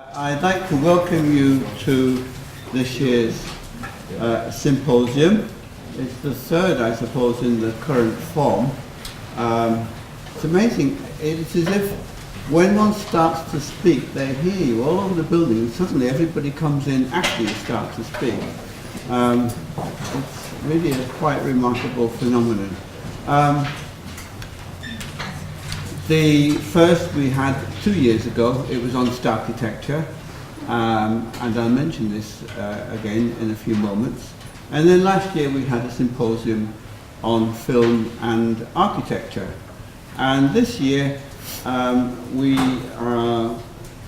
I'd like to welcome you to this year's symposium. It's the third, I suppose, in the current form. It's amazing. It's as if when one starts to speak, they hear you all over the building, and suddenly everybody comes in after you start to speak. It's really a quite remarkable phenomenon. The first we had 2 years ago. It was on architecture, and I'll mention this again in a few moments. And then last year we had a symposium on film and architecture. And this year we are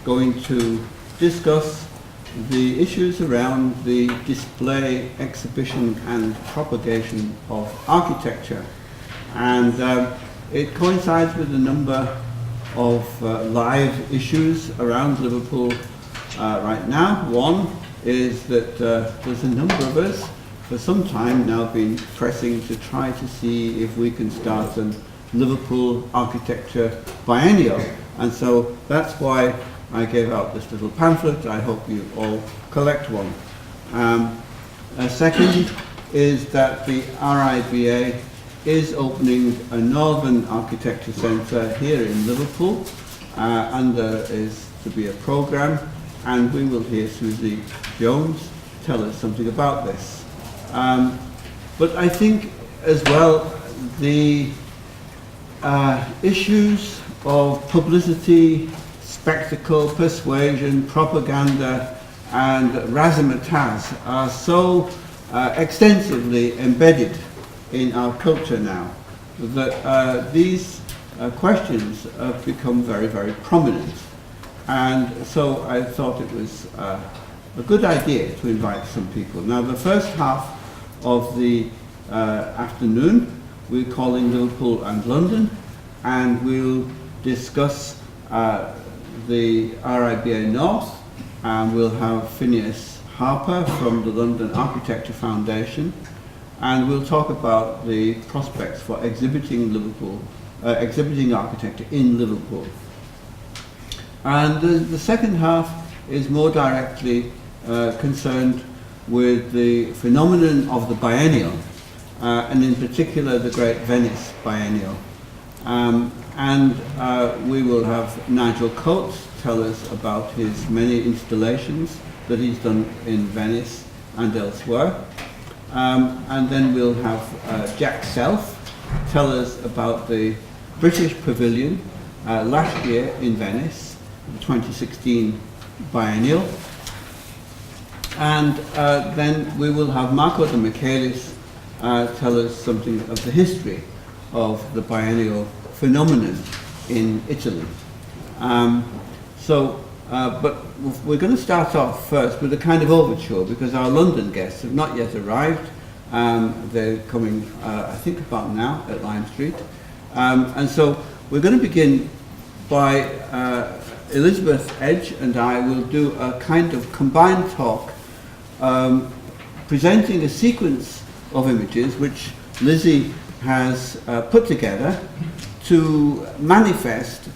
going to discuss the issues around the display, exhibition and propagation of architecture. And it coincides with a number of live issues around Liverpool right now. One is that there's a number of us for some time now been pressing to try to see if we can start a Liverpool architecture biennial. And so that's why I gave out this little pamphlet. I hope you all collect one. A second is that the RIBA is opening a Northern Architecture Centre here in Liverpool, and there is to be a programme, and we will hear Susie Jones tell us something about this. But I think as well the issues of publicity, spectacle, persuasion, propaganda and razzmatazz are so extensively embedded in our culture now that these questions have become very, very prominent. And so I thought it was a good idea to invite some people. Now the first half of the afternoon we're calling Liverpool and London, and we'll discuss the RIBA North, and we'll have Phineas Harper from the London Architecture Foundation, and we'll talk about the prospects for exhibiting architecture in Liverpool. And the second half is more directly concerned with the phenomenon of the biennial, and in particular the Great Venice Biennial. We will have Nigel Coates tell us about his many installations that he's done in Venice and elsewhere. And then we'll have Jack Self tell us about the British Pavilion last year in Venice, the 2016 biennial. And then we will have Marco de Michaelis tell us something of the history of the biennial phenomenon in Italy. But we're going to start off first with a kind of overture, because our London guests have not yet arrived. They're coming, I think, about now at Lime Street. And so we're going to begin by Elizabeth Edge and I will do a kind of combined talk presenting a sequence of images which Lizzie has put together to manifest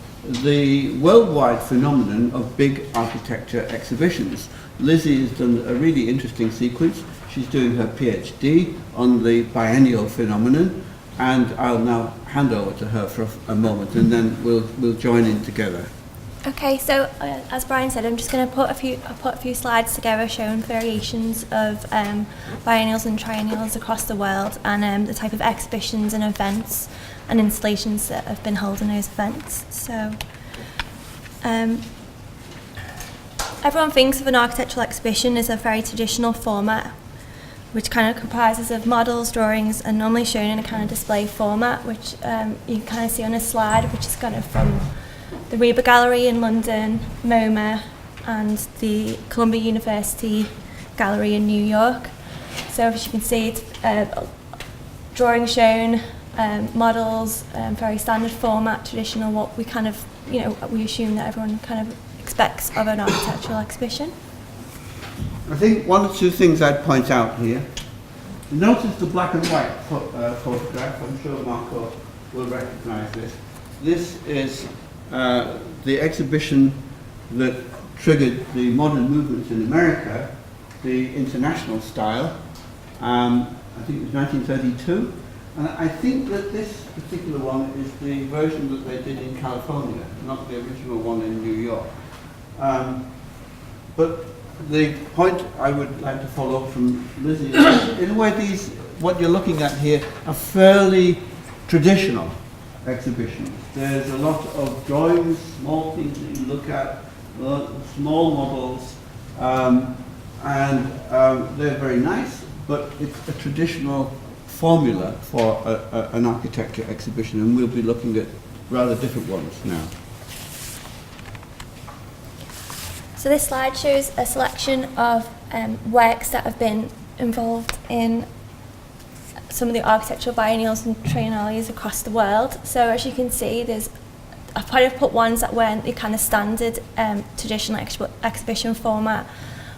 the worldwide phenomenon of big architecture exhibitions. Lizzie has done a really interesting sequence. She's doing her PhD on the biennial phenomenon, and I'll now hand over to her for a moment, and then we'll join in together. Okay, so as Brian said, I'm just going to put a few slides together showing variations of biennials and triennials across the world, and the type of exhibitions and events and installations that have been held in those events. So everyone thinks of an architectural exhibition as a very traditional format, which kind of comprises of models, drawings, and normally shown in a kind of display format, which you can kind of see on a slide, which is kind of from the Reba Gallery in London, MoMA, and the Columbia University Gallery in New York. So as you can see, it's drawings shown, models, very standard format, traditional, what we kind of, we assume that everyone kind of expects of an architectural exhibition. I think one or two things I'd point out here. Notice the black and white photograph. I'm sure Marco will recognise this. This is the exhibition that triggered the modern movements in America, the international style. I think it was 1932. And I think that this particular one is the version that they did in California, not the original one in New York. But the point I would like to follow up from Lizzie is, in a way, what you're looking at here are fairly traditional exhibitions. There's a lot of drawings, small things that you look at, small models, and they're very nice, but it's a traditional formula for an architecture exhibition, and we'll be looking at rather different ones now. So this slide shows a selection of works that have been involved in some of the architectural biennials and triennales across the world. So as you can see, I've kind of put ones that weren't the kind of standard traditional exhibition format,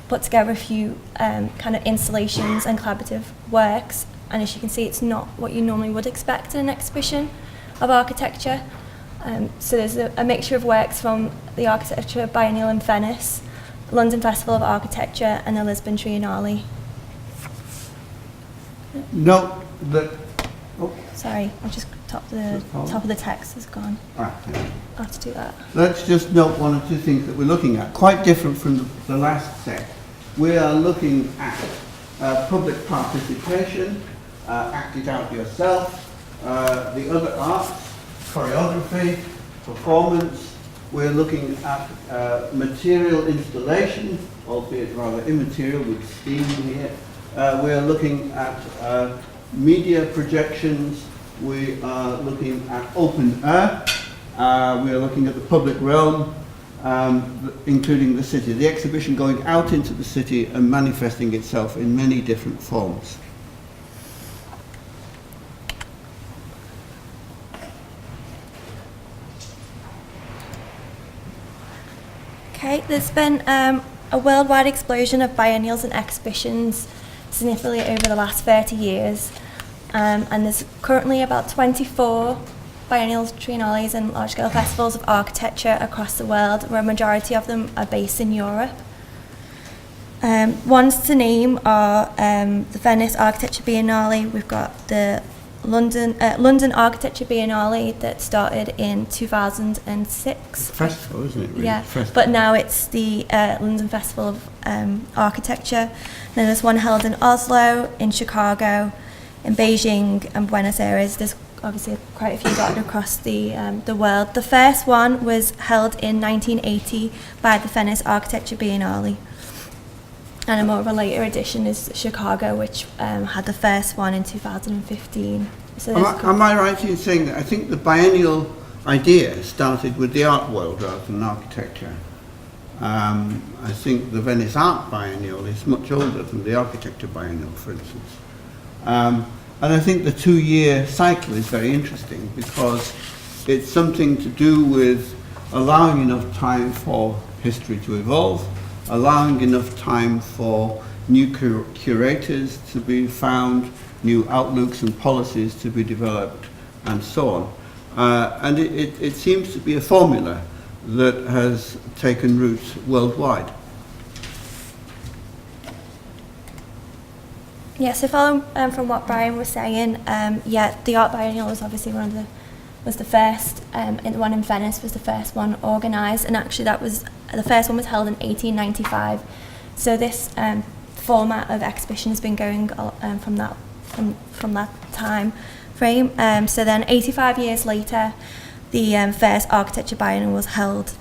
put together a few kind of installations and collaborative works. And as you can see, it's not what you normally would expect in an exhibition of architecture. So there's a mixture of works from the Architecture Biennial in Venice, London Festival of Architecture, and the Lisbon Triennale. Note that. Oh. Sorry, I just top of the text has gone. Right. I'll have to do that. Let's just note one or two things that we're looking at, quite different from the last set. We are looking at public participation, act it out yourself, the other arts, choreography, performance. We're looking at material installation, albeit rather immaterial with steam here. We're looking at media projections. We are looking at open air. We are looking at the public realm, including the city. The exhibition going out into the city and manifesting itself in many different forms. Okay, there's been a worldwide explosion of biennials and exhibitions significantly over the last 30 years. And there's currently about 24 biennials, triennales and large-scale festivals of architecture across the world, where a majority of them are based in Europe. Ones to name are the Venice Architecture Biennale. We've got the London Architecture Biennale that started in 2006. It's a festival, isn't it? Really? Yeah, Festival. but now it's the London Festival of Architecture. Then there's one held in Oslo, in Chicago, in Beijing and Buenos Aires. There's obviously quite a few dotted across the world. The first one was held in 1980 by the Venice Architecture Biennale. And a more of a later edition is Chicago, which had the first one in 2015. So am I right in saying that I think the biennial idea started with the art world rather than architecture? I think the Venice Art Biennial is much older than the Architecture Biennial, for instance. And I think the 2-year cycle is very interesting because it's something to do with allowing enough time for history to evolve, allowing enough time for new curators to be found, new outlooks and policies to be developed, and so on. And it seems to be a formula that has taken root worldwide. Yeah, so following from what Brian was saying, the Art Biennial was obviously was the first, and the one in Venice was the first one organised, and actually the first one was held in 1895. So this format of exhibition has been going from that time frame. So then 85 years later, the first Architecture Biennial was held.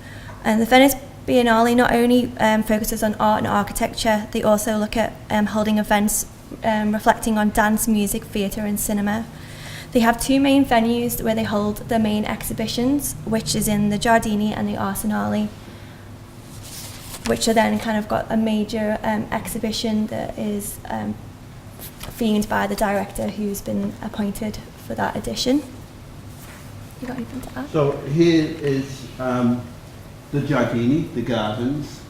And the Venice Biennale not only focuses on art and architecture, they also look at holding events reflecting on dance, music, theatre and cinema. They have 2 main venues where they hold their main exhibitions, which is in the Giardini and the Arsenale, which are then kind of got a major exhibition that is themed by the director who's been appointed for that edition. You got anything to add? So here is the Giardini, the gardens,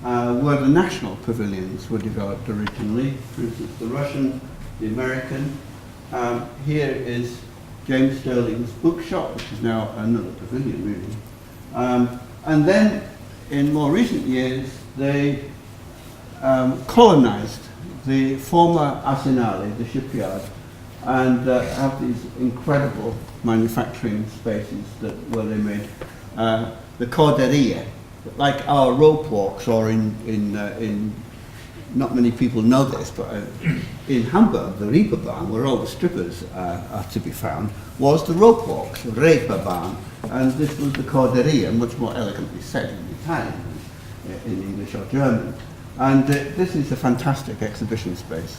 where the national pavilions were developed originally. For instance, the Russian, the American. Here is James Sterling's bookshop, which is now another pavilion, really. And then in more recent years, they colonized the former arsenale, the shipyard, and have these incredible manufacturing spaces where they made the corderia, like our rope walks, or in not many people know this, but in Hamburg, the Reeperbahn, where all the strippers are to be found, was the rope walks, Reeperbahn, and this was the corderia, much more elegantly said in Italian than in English or German. And this is a fantastic exhibition space.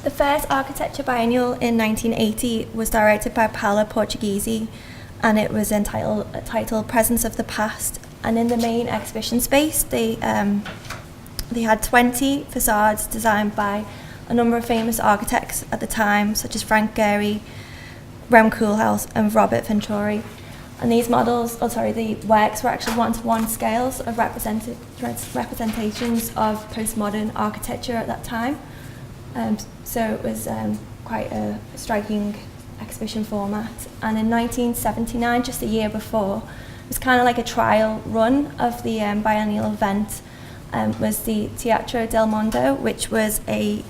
The first architecture biennial in 1980 was directed by Paolo Portuguese, and it was titled Presence of the Past. And in the main exhibition space, they had 20 facades designed by a number of famous architects at the time, such as Frank Gehry, Rem Koolhaas, and Robert Venturi. And these models, the works were actually one-to-one scales of representations of postmodern architecture at that time. So it was quite a striking exhibition format. And in 1979, just a year before, it was kind of like a trial run of the biennial event, was the Teatro del Mondo, which was a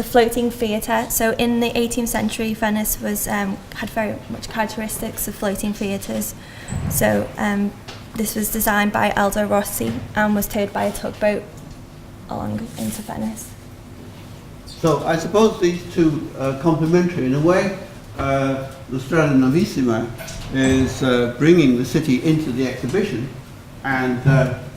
floating theatre. So in the 18th century, Venice had very much characteristics of floating theatres. So this was designed by Aldo Rossi and was towed by a tugboat along into Venice. So I suppose these two are complementary. In a way, La Strada Novissima is bringing the city into the exhibition, and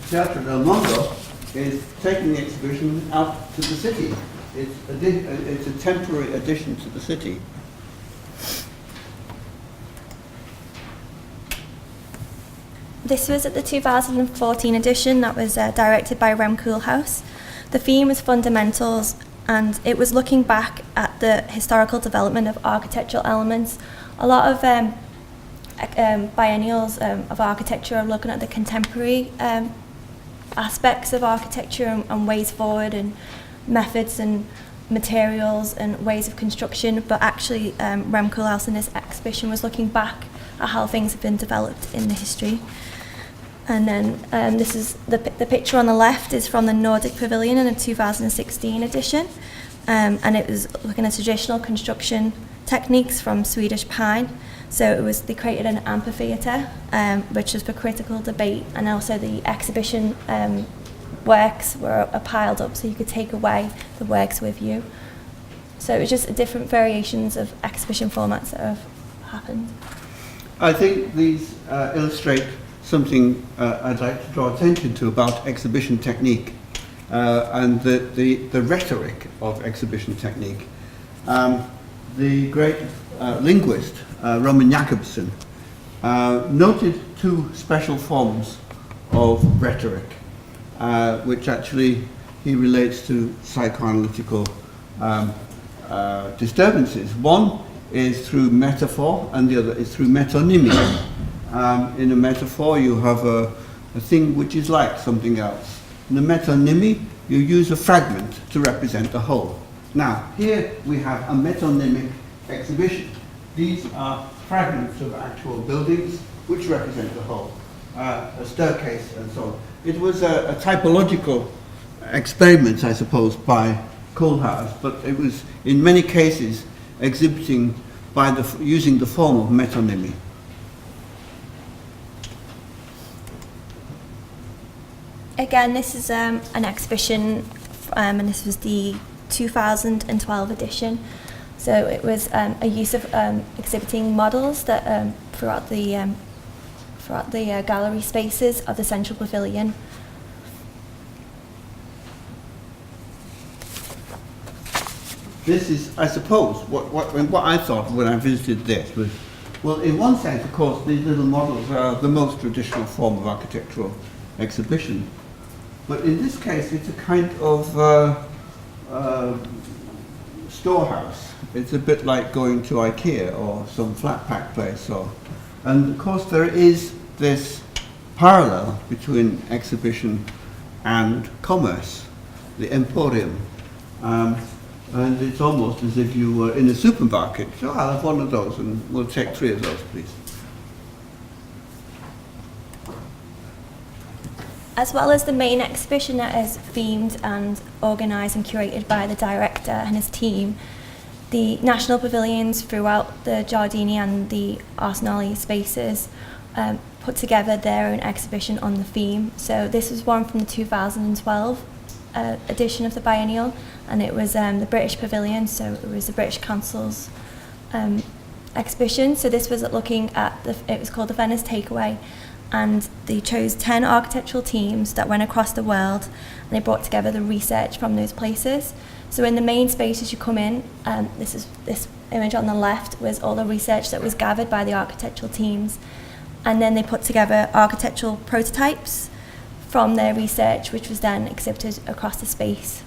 Teatro del Mondo is taking the exhibition out to the city. It's a temporary addition to the city. This was at the 2014 edition that was directed by Rem Koolhaas. The theme was fundamentals, and it was looking back at the historical development of architectural elements. A lot of biennials of architecture are looking at the contemporary aspects of architecture and ways forward and methods and materials and ways of construction, but actually Rem Koolhaas in this exhibition was looking back at how things have been developed in the history. And then this is the picture on the left is from the Nordic Pavilion in the 2016 edition, and it was looking at traditional construction techniques from Swedish pine. So they created an amphitheatre, which was for critical debate, and also the exhibition works were piled up so you could take away the works with you. So it was just different variations of exhibition formats that have happened. I think these illustrate something I'd like to draw attention to about exhibition technique and the rhetoric of exhibition technique. The great linguist Roman Jakobson noted two special forms of rhetoric, which actually he relates to psychoanalytical disturbances. One is through metaphor and the other is through metonymy. In a metaphor you have a thing which is like something else. In a metonymy you use a fragment to represent a whole. Now here we have a metonymic exhibition. These are fragments of actual buildings which represent the whole. A staircase and so on. It was a typological experiment, I suppose, by Koolhaas, but it was in many cases exhibiting by using the form of metonymy. Again, this is an exhibition, and this was the 2012 edition. So it was a use of exhibiting models that throughout the gallery spaces of the central pavilion. This is, I suppose, what I thought when I visited this was, well, in one sense, of course, these little models are the most traditional form of architectural exhibition. But in this case, it's a kind of storehouse. It's a bit like going to IKEA or some flat pack place. And of course, there is this parallel between exhibition and commerce, the emporium. And it's almost as if you were in a supermarket. So I'll have one of those, and we'll take 3 of those, please. As well as the main exhibition that is themed and organised and curated by the director and his team, the national pavilions throughout the Giardini and the Arsenali spaces put together their own exhibition on the theme. So this was one from the 2012 edition of the biennial, and it was the British Pavilion, so it was the British Council's exhibition. So this was looking at, it was called the Venice Takeaway, and they chose 10 architectural teams that went across the world, and they brought together the research from those places. So in the main space as you come in, this image on the left was all the research that was gathered by the architectural teams, and then they put together architectural prototypes from their research, which was then exhibited across the space.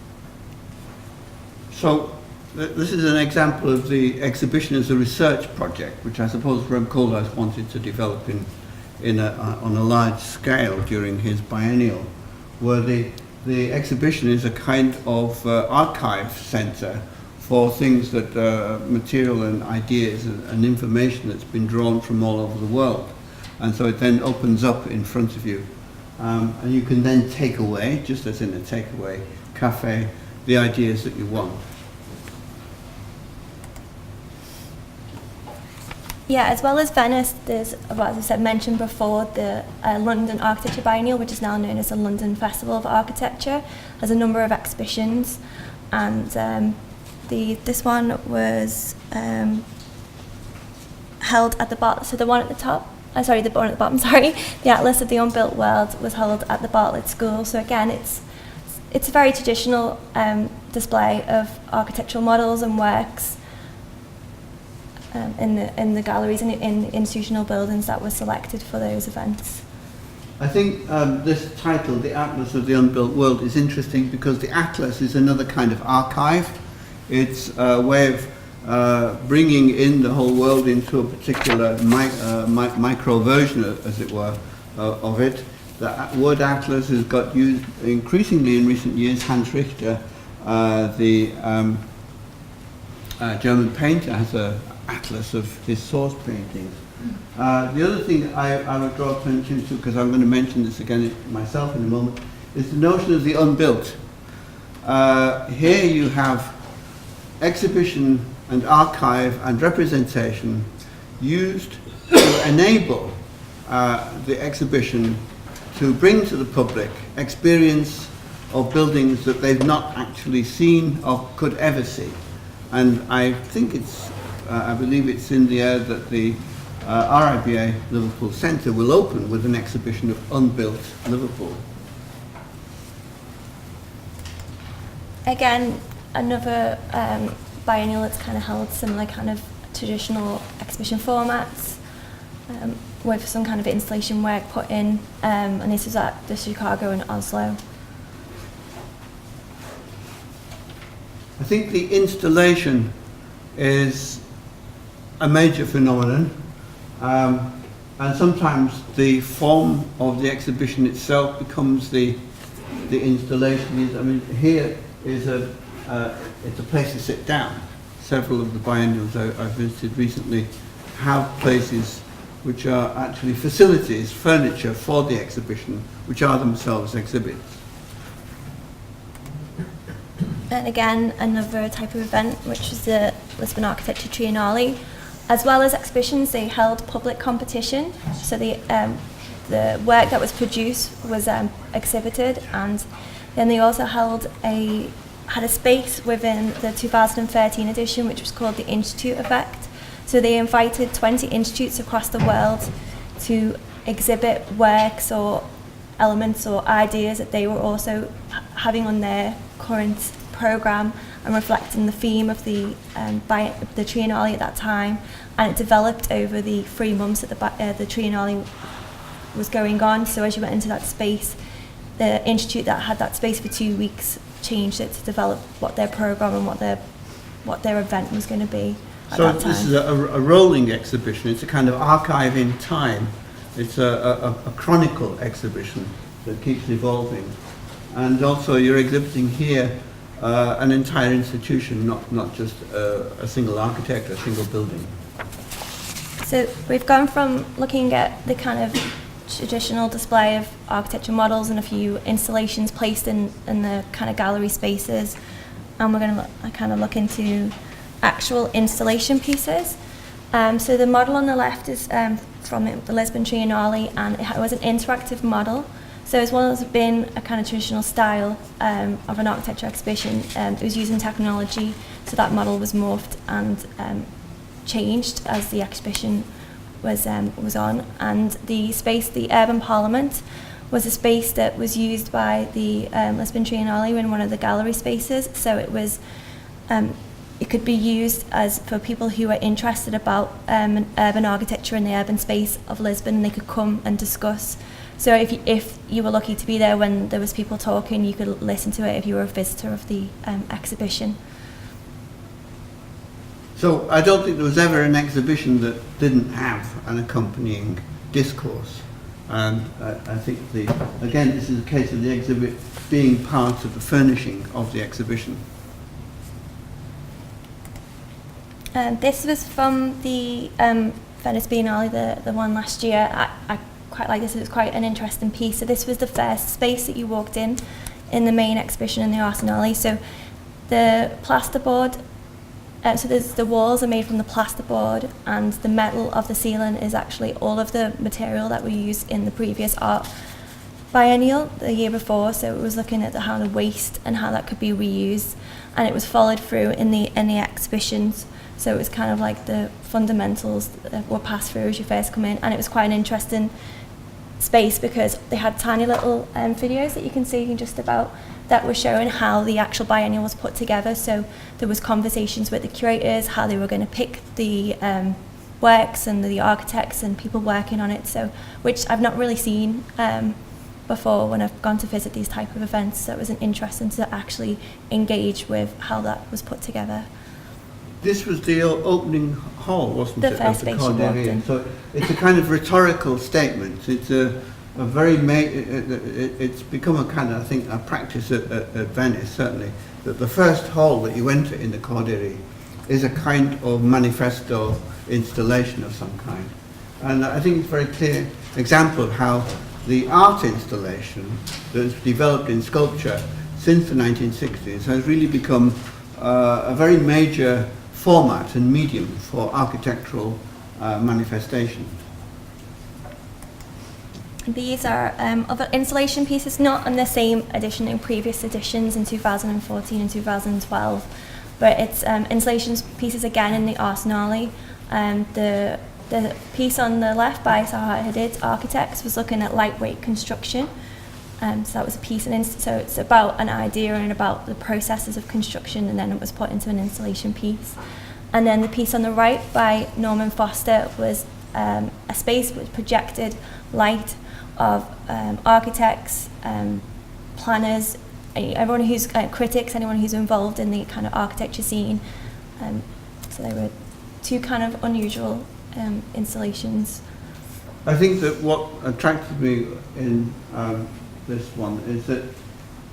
So this is an example of the exhibition as a research project, which I suppose Rem Koolhuis wanted to develop on a large scale during his biennial, where the exhibition is a kind of archive centre for things that material and ideas and information that's been drawn from all over the world. And so it then opens up in front of you. And you can then take away, just as in a takeaway cafe, the ideas that you want. Yeah, as well as Venice, there's, as I said, mentioned before, the London Architecture Biennial, which is now known as the London Festival of Architecture, has a number of exhibitions, and this one was held at the Bartlett. So the one at the top, the one at the bottom, the Atlas of the Unbuilt World was held at the Bartlett School. So again, it's a very traditional display of architectural models and works in the galleries and in the institutional buildings that were selected for those events. I think this title, The Atlas of the Unbuilt World, is interesting because the Atlas is another kind of archive. It's a way of bringing in the whole world into a particular micro version, as it were, of it. The word Atlas has got used increasingly in recent years. Hans Richter, the German painter, has an atlas of his source paintings. The other thing I would draw attention to, because I'm going to mention this again myself in a moment, is the notion of the unbuilt. Here you have exhibition and archive and representation used to enable the exhibition to bring to the public experience of buildings that they've not actually seen or could ever see. And I think I believe it's in the air that the RIBA Liverpool Centre will open with an exhibition of unbuilt Liverpool. Again, another biennial that's kind of held similar kind of traditional exhibition formats with some kind of installation work put in, and this was at the Chicago and Oslo. I think the installation is a major phenomenon, and sometimes the form of the exhibition itself becomes the installation. I mean, here is it's a place to sit down. Several of the biennials I visited recently have places which are actually facilities, furniture for the exhibition, which are themselves exhibits. And again, another type of event, which was the Lisbon Architecture Triennale. As well as exhibitions, they held public competition. So the work that was produced was exhibited, and then they also had a space within the 2013 edition, which was called the Institute Effect. So they invited 20 institutes across the world to exhibit works or elements or ideas that they were also having on their current programme and reflecting the theme of the Triennale at that time. And it developed over the 3 months that the Triennale was going on. So as you went into that space, the institute that had that space for 2 weeks changed it to develop what their programme and what their event was going to be at that time. So this is a rolling exhibition. It's a kind of archive in time. It's a chronicle exhibition that keeps evolving. And also you're exhibiting here an entire institution, not just a single architect or a single building. So we've gone from looking at the kind of traditional display of architecture models and a few installations placed in the kind of gallery spaces, and we're going to kind of look into actual installation pieces. So the model on the left is from the Lisbon Triennale, and it was an interactive model. So it's one that's been a kind of traditional style of an architecture exhibition. It was using technology, so that model was morphed and changed as the exhibition was on. And the space, the Urban Parliament, was a space that was used by the Lisbon Triennale in one of the gallery spaces. So it was, it could be used as for people who are interested about urban architecture in the urban space of Lisbon, and they could come and discuss. So if you were lucky to be there when there was people talking, you could listen to it if you were a visitor of the exhibition. So I don't think there was ever an exhibition that didn't have an accompanying discourse. And I think, again, this is a case of the exhibit being part of the furnishing of the exhibition. This was from the Venice Biennale, the one last year. I quite like this. It was quite an interesting piece. So this was the first space that you walked in the main exhibition in the Arsenale. So the plasterboard, so the walls are made from the plasterboard, and the metal of the ceiling is actually all of the material that we used in the previous art biennial the year before. So it was looking at how the waste and how that could be reused, and it was followed through in the exhibitions. So it was kind of like the fundamentals that were passed through as you first come in, and it was quite an interesting space because they had tiny little videos that you can see just about that were showing how the actual biennial was put together. So there was conversations with the curators, how they were going to pick the works and the architects and people working on it. So which I've not really seen before when I've gone to visit these type of events. So it was interesting to actually engage with how that was put together. This was the opening hall, wasn't it? The first space you walked in. So it's a kind of rhetorical statement. It's a very it's become a kind of, I think, a practice at Venice, certainly, that the first hall that you enter in the Cordieri is a kind of manifesto installation of some kind. And I think it's a very clear example of how the art installation that's developed in sculpture since the 1960s has really become a very major format and medium for architectural manifestation. These are other installation pieces, not on the same edition in previous editions in 2014 and 2012, but it's installation pieces again in the Arsenale. The piece on the left by Zaha Hadid Architects was looking at lightweight construction. So that was a piece, so it's about an idea and about the processes of construction, and then it was put into an installation piece. And then the piece on the right by Norman Foster was a space which projected light of architects, planners, everyone who's critics, anyone who's involved in the kind of architecture scene. So they were two kind of unusual installations. I think that what attracted me in this one is that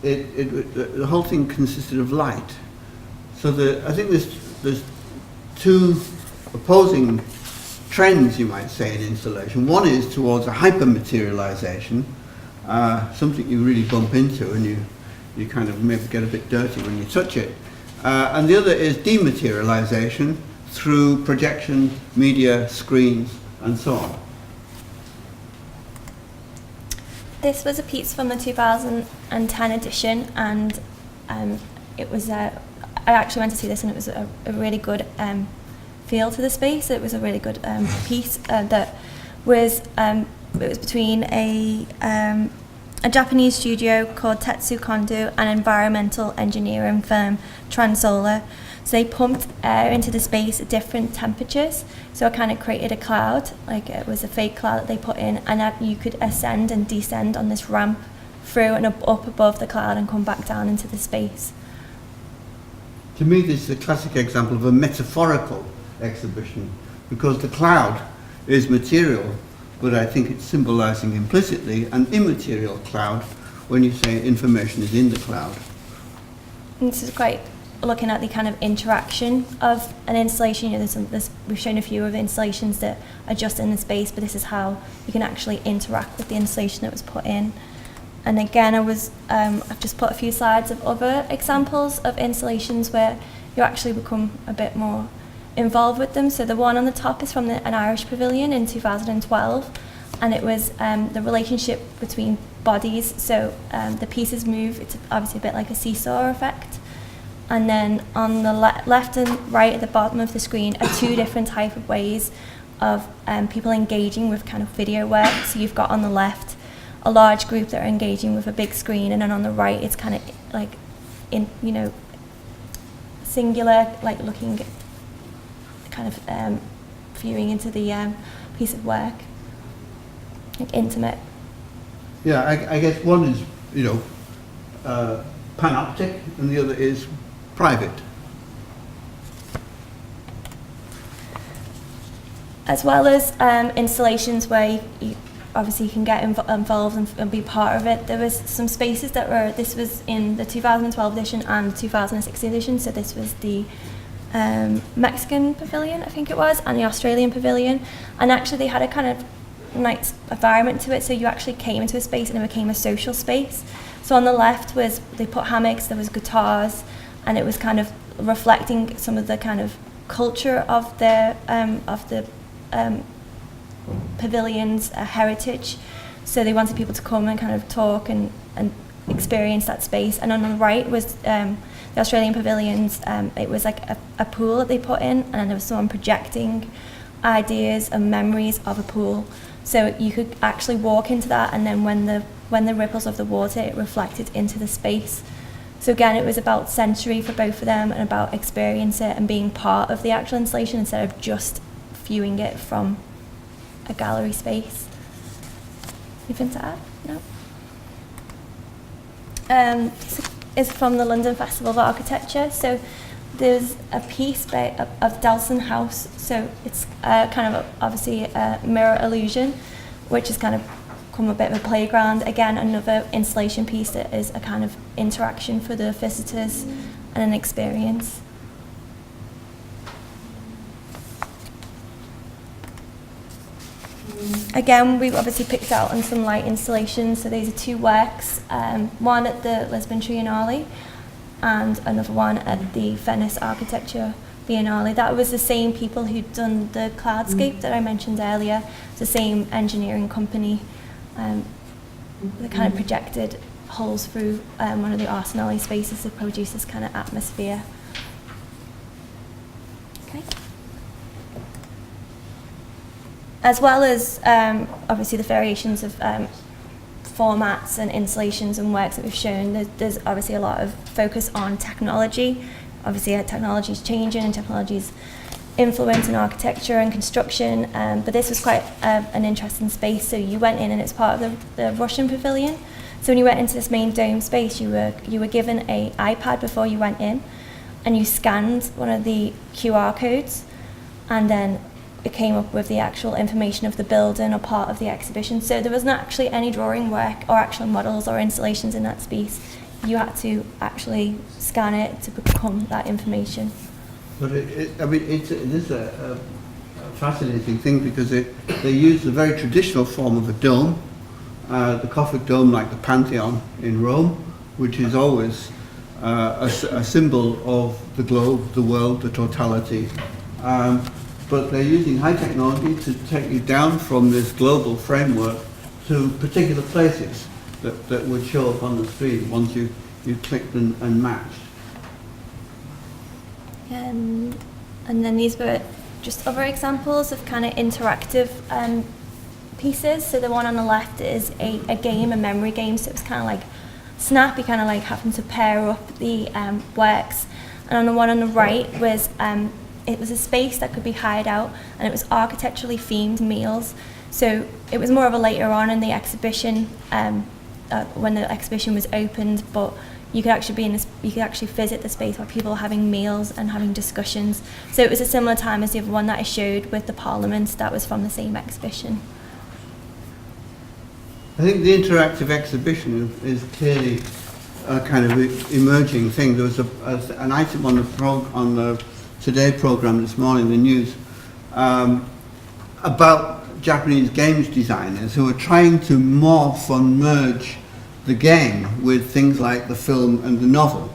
the whole thing consisted of light. So I think there's two opposing trends, you might say, in installation. One is towards a hypermaterialization, something you really bump into and you kind of maybe get a bit dirty when you touch it. And the other is dematerialization through projection, media, screens, and so on. This was a piece from the 2010 edition, and it was I actually went to see this, and it was a really good feel to the space. It was a really good piece that was it was between a Japanese studio called Tetsu Kondo and an environmental engineering firm Transolar. So they pumped air into the space at different temperatures, so it kind of created a cloud, like it was a fake cloud that they put in, and that you could ascend and descend on this ramp through and up above the cloud and come back down into the space. To me, this is a classic example of a metaphorical exhibition, because the cloud is material, but I think it's symbolizing implicitly an immaterial cloud when you say information is in the cloud. This is quite looking at the kind of interaction of an installation. You know, we've shown a few of the installations that are just in the space, but this is how you can actually interact with the installation that was put in. And again, I've just put a few slides of other examples of installations where you actually become a bit more involved with them. So the one on the top is from an Irish pavilion in 2012, and it was the relationship between bodies. So the pieces move. It's obviously a bit like a seesaw effect. And then on the left and right at the bottom of the screen are two different type of ways of people engaging with kind of video work. So you've got on the left a large group that are engaging with a big screen, and then on the right it's kind of like singular, like looking kind of viewing into the piece of work, like intimate. Yeah, I guess one is, panoptic, and the other is private. As well as installations where you obviously you can get involved and be part of it. There was some spaces this was in the 2012 edition and the 2016 edition, so this was the Mexican pavilion, I think it was, and the Australian pavilion, and actually they had a kind of nice environment to it, so you actually came into a space and it became a social space. So on the left was, they put hammocks, there was guitars, and it was kind of reflecting some of the kind of culture of the pavilion's heritage. So they wanted people to come and kind of talk and experience that space. And on the right was the Australian pavilions. It was like a pool that they put in, and then there was someone projecting ideas and memories of a pool. So you could actually walk into that, and then when the ripples of the water, it reflected into the space. So again, it was about sensory for both of them, and about experience it and being part of the actual installation instead of just viewing it from a gallery space. Anything to add? No? This is from the London Festival of Architecture. So there's a piece of Dalston House. So it's kind of obviously a mirror illusion, which has kind of become a bit of a playground. Again, another installation piece that is a kind of interaction for the visitors and an experience. Again, we've obviously picked out on some light installations. So these are two works, one at the Lisbon Triennale and another one at the Venice Architecture Biennale. That was the same people who'd done the cloudscape that I mentioned earlier. It's the same engineering company that kind of projected holes through one of the Arsenale spaces to produce this kind of atmosphere. Okay. As well as obviously the variations of formats and installations and works that we've shown, there's obviously a lot of focus on technology. Obviously technology is changing and technology's influence in architecture and construction, but this was quite an interesting space. So you went in, and it's part of the Russian pavilion. So when you went into this main dome space, you were given an iPad before you went in, and you scanned one of the QR codes, and then it came up with the actual information of the building or part of the exhibition. So there wasn't actually any drawing work or actual models or installations in that space. You had to actually scan it to become that information. But it is a fascinating thing, because they use the very traditional form of a dome, the Gothic dome, like the Pantheon in Rome, which is always a symbol of the globe, the world, the totality. But they're using high technology to take you down from this global framework to particular places that would show up on the screen once you clicked and matched. And then these were just other examples of kind of interactive pieces. So the one on the left is a game, a memory game. So it was kind of like snappy, kind of like having to pair up the works. And on the one on the right was it was a space that could be hired out, and it was architecturally themed meals. So it was more of a later on in the exhibition, when the exhibition was opened, but you could actually be in this, you could actually visit the space where people were having meals and having discussions. So it was a similar time as the other one that I showed with the Parliament. That was from the same exhibition. I think the interactive exhibition is clearly a kind of emerging thing. There was an item on the Today program this morning, the news, about Japanese games designers who are trying to morph and merge the game with things like the film and the novel,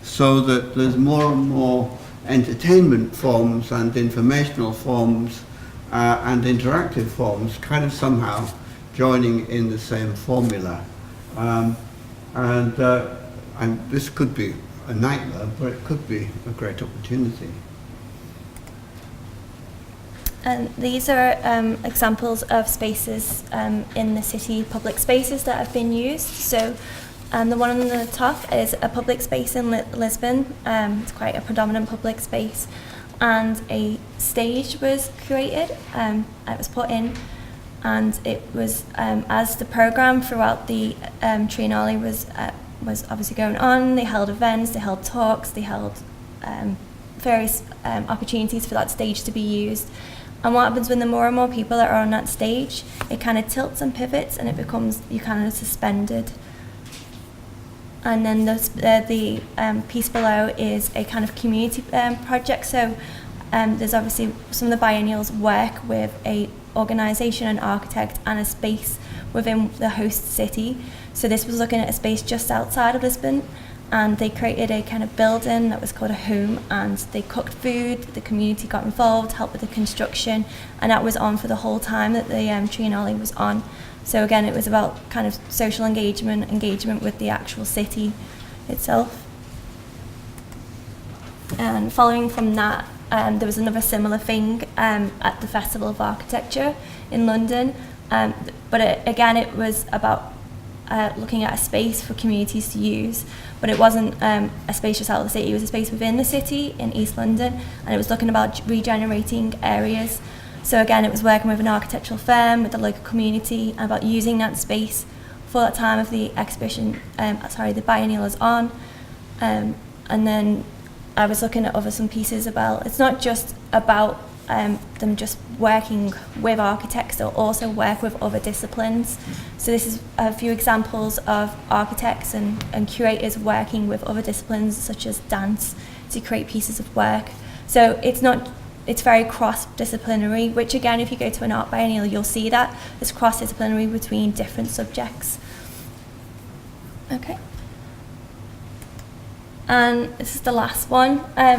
so that there's more and more entertainment forms and informational forms and interactive forms kind of somehow joining in the same formula. And this could be a nightmare, but it could be a great opportunity. And these are examples of spaces in the city, public spaces that have been used. So the one on the top is a public space in Lisbon. It's quite a predominant public space. And a stage was created, it was put in, and it was, as the programme throughout the Triennale was obviously going on, they held events, they held talks, they held various opportunities for that stage to be used. And what happens when the more and more people that are on that stage, it kind of tilts and pivots, and it becomes, you kind of suspended. And then the piece below is a kind of community project. So there's obviously some of the biennials work with a organisation, an architect, and a space within the host city. So this was looking at a space just outside of Lisbon, and they created a kind of building that was called a home, and they cooked food, the community got involved, helped with the construction, and that was on for the whole time that the Triennale was on. So again, it was about kind of social engagement with the actual city itself. And following from that, there was another similar thing at the Festival of Architecture in London, but again, it was about looking at a space for communities to use, but it wasn't a space just out of the city, it was a space within the city in East London, and it was looking about regenerating areas. So again, it was working with an architectural firm, with the local community, about using that space for that time of the exhibition, the biennial is on. And then I was looking at some pieces about, it's not just about them just working with architects, they'll also work with other disciplines. So this is a few examples of architects and curators working with other disciplines such as dance to create pieces of work. So it's very cross-disciplinary, which again, if you go to an art biennial, you'll see that it's cross-disciplinary between different subjects. Okay. And this is the last one,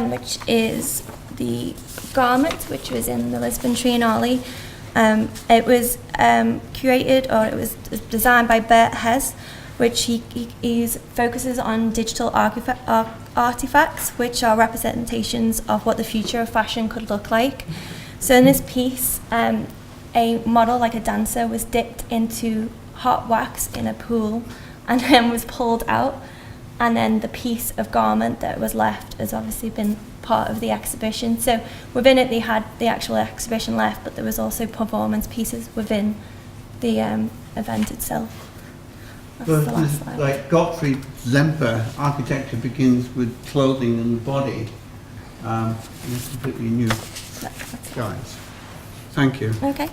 which is the garment, which was in the Lisbon Triennale. It was curated, or it was designed by Bert Hes, which he focuses on digital artifacts, which are representations of what the future of fashion could look like. So in this piece, a model, like a dancer, was dipped into hot wax in a pool and then was pulled out. And then the piece of garment that was left has obviously been part of the exhibition. So within it, they had the actual exhibition left, but there was also performance pieces within the event itself. That's the last slide. Like Gottfried Zemper, architecture begins with clothing and the body. And it's completely new. That's it. Guys, thank you. Okay.